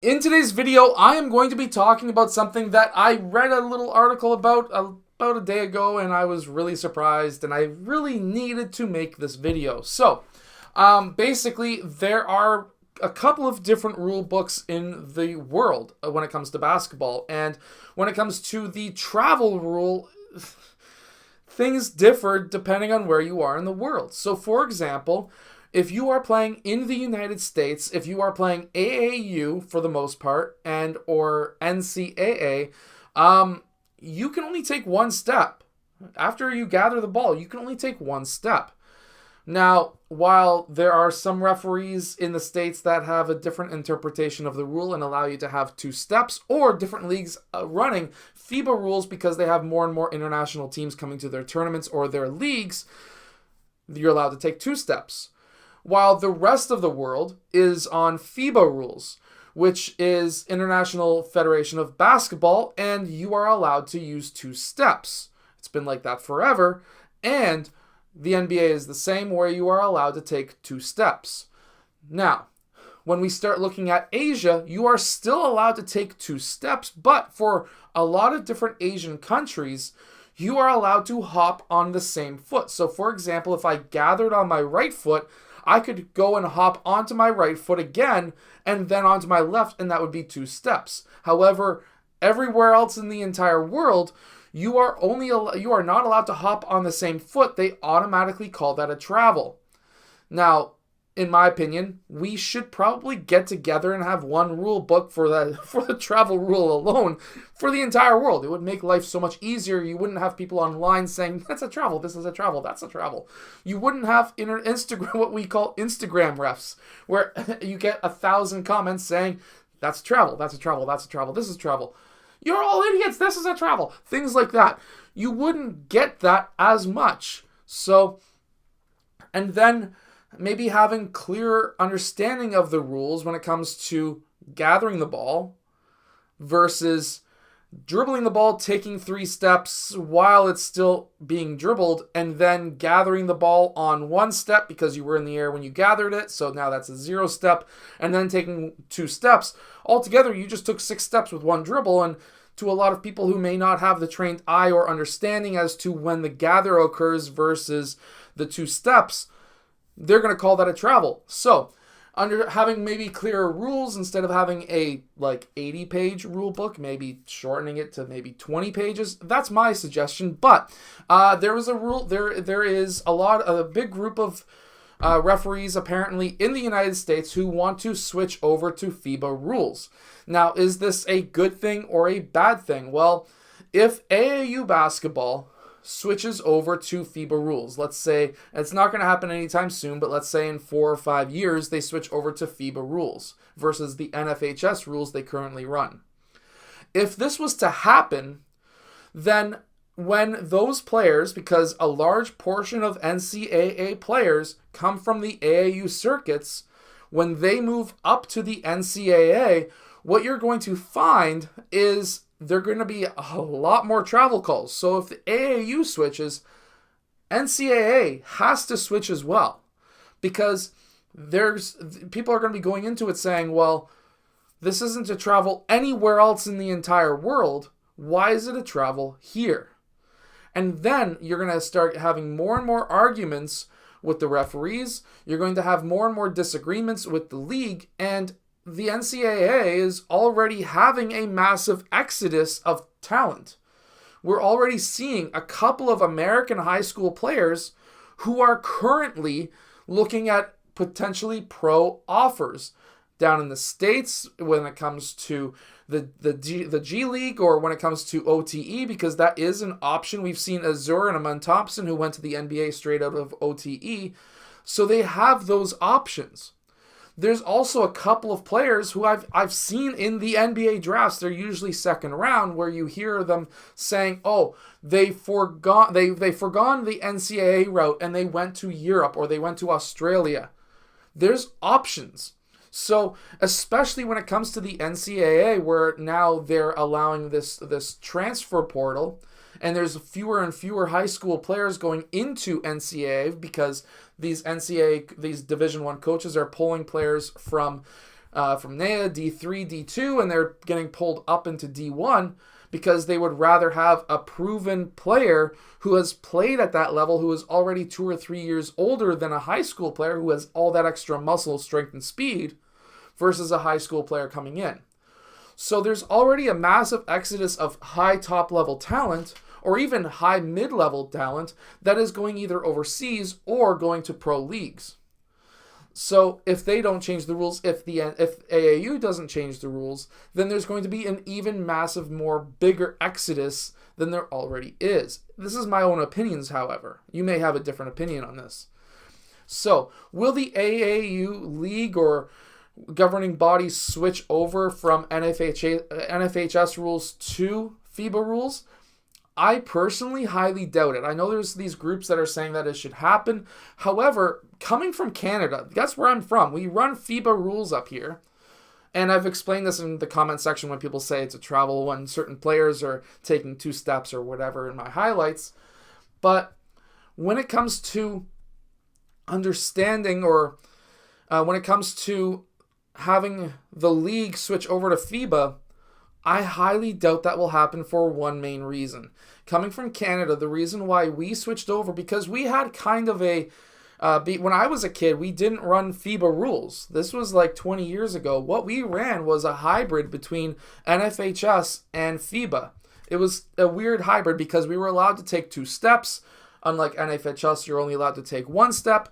In today's video, I am going to be talking about something that I read a little article about a day ago, and I was really surprised, and I really needed to make this video. So, basically, there are a couple of different rule books in the world when it comes to basketball, and when it comes to the travel rule, things differ depending on where you are in the world. So, for example, if you are playing in the United States, if you are playing AAU for the most part and or NCAA, you can only take one step. After you gather the ball, you can only take one step. Now, while there are some referees in the States that have a different interpretation of the rule and allow you to have two steps, or different leagues running FIBA rules because they have more and more international teams coming to their tournaments or their leagues, you're allowed to take two steps. While the rest of the world is on FIBA rules, which is International Federation of Basketball, and you are allowed to use two steps. It's been like that forever, and the NBA is the same, where you are allowed to take two steps. Now, when we start looking at Asia, you are still allowed to take two steps, but for a lot of different Asian countries, you are allowed to hop on the same foot. So, for example, if I gathered on my right foot, I could go and hop onto my right foot again and then onto my left, and that would be two steps. However, everywhere else in the entire world, you are not allowed to hop on the same foot. They automatically call that a travel. Now, in my opinion, we should probably get together and have one rule book for the travel rule alone for the entire world. It would make life so much easier. You wouldn't have people online saying, that's a travel, this is a travel, that's a travel. You wouldn't have Instagram, what we call Instagram refs, where you get 1,000 comments saying, that's travel, that's a travel, that's a travel, this is travel. You're all idiots, this is a travel. Things like that. You wouldn't get that as much. So, and then maybe having clearer understanding of the rules when it comes to gathering the ball versus dribbling the ball, taking three steps while it's still being dribbled, and then gathering the ball on one step because you were in the air when you gathered it, so now that's a 0 step, and then taking two steps. Altogether, you just took 6 steps with one dribble, and to a lot of people who may not have the trained eye or understanding as to when the gather occurs versus the two steps, they're going to call that a travel. So, under having maybe clearer rules instead of having a 80-page rule book, maybe shortening it to maybe 20 pages. That's my suggestion. But there is a rule. There is a big group of referees apparently in the United States who want to switch over to FIBA rules. Now, is this a good thing or a bad thing? Well, if AAU basketball switches over to FIBA rules. Let's say, it's not going to happen anytime soon, but let's say in 4 or 5 years they switch over to FIBA rules versus the NFHS rules they currently run. If this was to happen, then when those players, because a large portion of NCAA players come from the AAU circuits, when they move up to the NCAA, what you're going to find is there are going to be a lot more travel calls. So if the AAU switches, NCAA has to switch as well, because people are going to be going into it saying, well, this isn't a travel anywhere else in the entire world. Why is it a travel here? And then you're going to start having more and more arguments with the referees. You're going to have more and more disagreements with the league, and the NCAA is already having a massive exodus of talent. We're already seeing a couple of American high school players who are currently looking at potentially pro offers down in the States when it comes to the G League, or when it comes to OTE, because that is an option. We've seen Azur and Amun Thompson who went to the NBA straight out of OTE. So they have those options. There's also a couple of players who I've seen in the NBA drafts. They're usually second round, where you hear them saying, "Oh, they've forgone the NCAA route and they went to Europe or they went to Australia." There's options. So, especially when it comes to the NCAA, where now they're allowing this transfer portal, and there's fewer and fewer high school players going into NCAA because these Division I coaches are pulling players from from NAIA, D3, D2, and they're getting pulled up into D1 because they would rather have a proven player who has played at that level, who is already 2 or 3 years older than a high school player who has all that extra muscle, strength, and speed, versus a high school player coming in. So there's already a massive exodus of high top-level talent, or even high mid-level talent, that is going either overseas or going to pro leagues. So if they don't change the rules, if AAU doesn't change the rules, then there's going to be an even massive, more bigger exodus than there already is. This is my own opinions, however. You may have a different opinion on this. So will the AAU league or governing bodies switch over from NFHS rules to FIBA rules? I personally highly doubt it. I know there's these groups that are saying that it should happen. However, coming from Canada, that's where I'm from. We run FIBA rules up here. And I've explained this in the comment section when people say it's a travel when certain players are taking 2 steps or whatever in my highlights. But when it comes to understanding, or when it comes to having the league switch over to FIBA, I highly doubt that will happen for one main reason. Coming from Canada, the reason why we switched over, because we had kind of a, when I was a kid, we didn't run FIBA rules. This was like 20 years ago. What we ran was a hybrid between NFHS and FIBA. It was a weird hybrid because we were allowed to take 2 steps. Unlike NFHS, you're only allowed to take 1 step.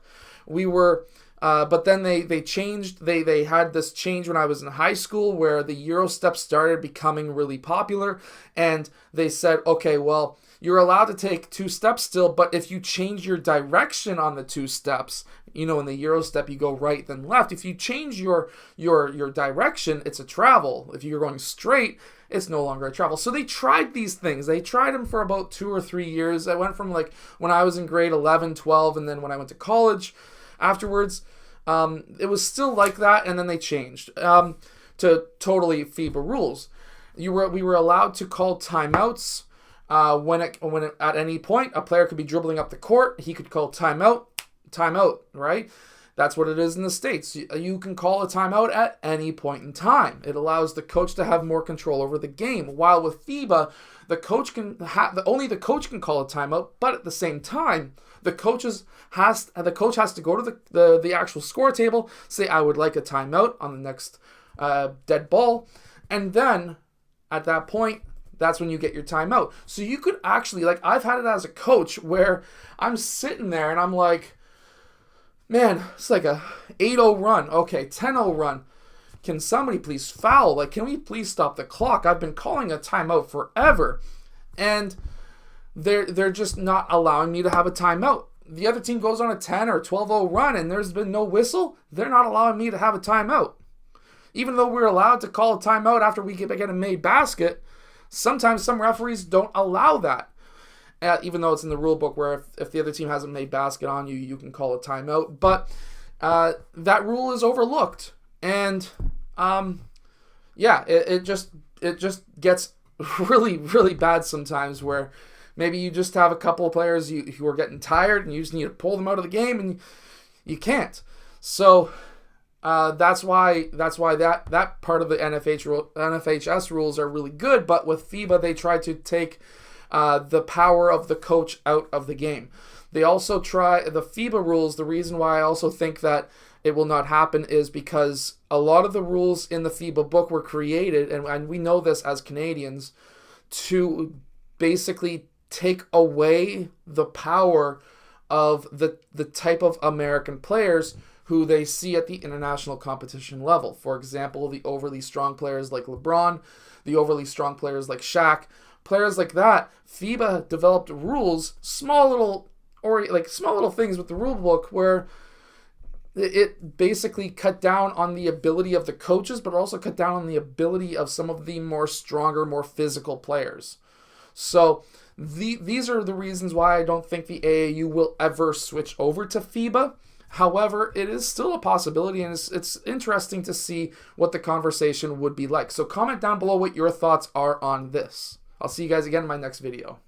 We were... but then they changed, they had this change when I was in high school where the Euro step started becoming really popular, and they said, okay, well, you're allowed to take 2 steps still, but if you change your direction on the 2 steps, you know, in the Euro step you go right then left. If you change your direction, it's a travel. If you're going straight, it's no longer a travel. So they tried these things. They tried them for about 2 or 3 years. I went from like when I was in grade 11, 12, and then when I went to college. Afterwards, it was still like that, and then they changed to totally FIBA rules. We were allowed to call timeouts when at any point a player could be dribbling up the court. He could call timeout, right? That's what it is in the States. You can call a timeout at any point in time. It allows the coach to have more control over the game. While with FIBA, the coach only the coach can call a timeout, but at the same time, the coach has to go to the actual score table, say, I would like a timeout on the next dead ball, and then at that point, that's when you get your timeout. So you could actually, like, I've had it as a coach where I'm sitting there and I'm like, man, it's like a 8-0 run. Okay, 10-0 run. Can somebody please foul? Like, can we please stop the clock? I've been calling a timeout forever. And they're just not allowing me to have a timeout. The other team goes on a 10 or 12-0 run and there's been no whistle. They're not allowing me to have a timeout. Even though we're allowed to call a timeout after we get a made basket, sometimes some referees don't allow that. Even though it's in the rule book where if the other team hasn't made basket on you, you can call a timeout. But that rule is overlooked. And yeah, it just gets really, really bad sometimes where maybe you just have a couple of players who are getting tired and you just need to pull them out of the game and you can't. So that's why that part of the NFHS rules are really good. But with FIBA, they try to take the power of the coach out of the game. They also try the FIBA rules. The reason why I also think that it will not happen is because a lot of the rules in the FIBA book were created, and we know this as Canadians, to basically take away the power of the type of American players who they see at the international competition level. For example, the overly strong players like LeBron, the overly strong players like Shaq, players like that. FIBA developed rules, small little things with the rule book where it basically cut down on the ability of the coaches, but also cut down on the ability of some of the more stronger, more physical players. So these are the reasons why I don't think the AAU will ever switch over to FIBA. However, it is still a possibility, and it's interesting to see what the conversation would be like. So comment down below what your thoughts are on this. I'll see you guys again in my next video.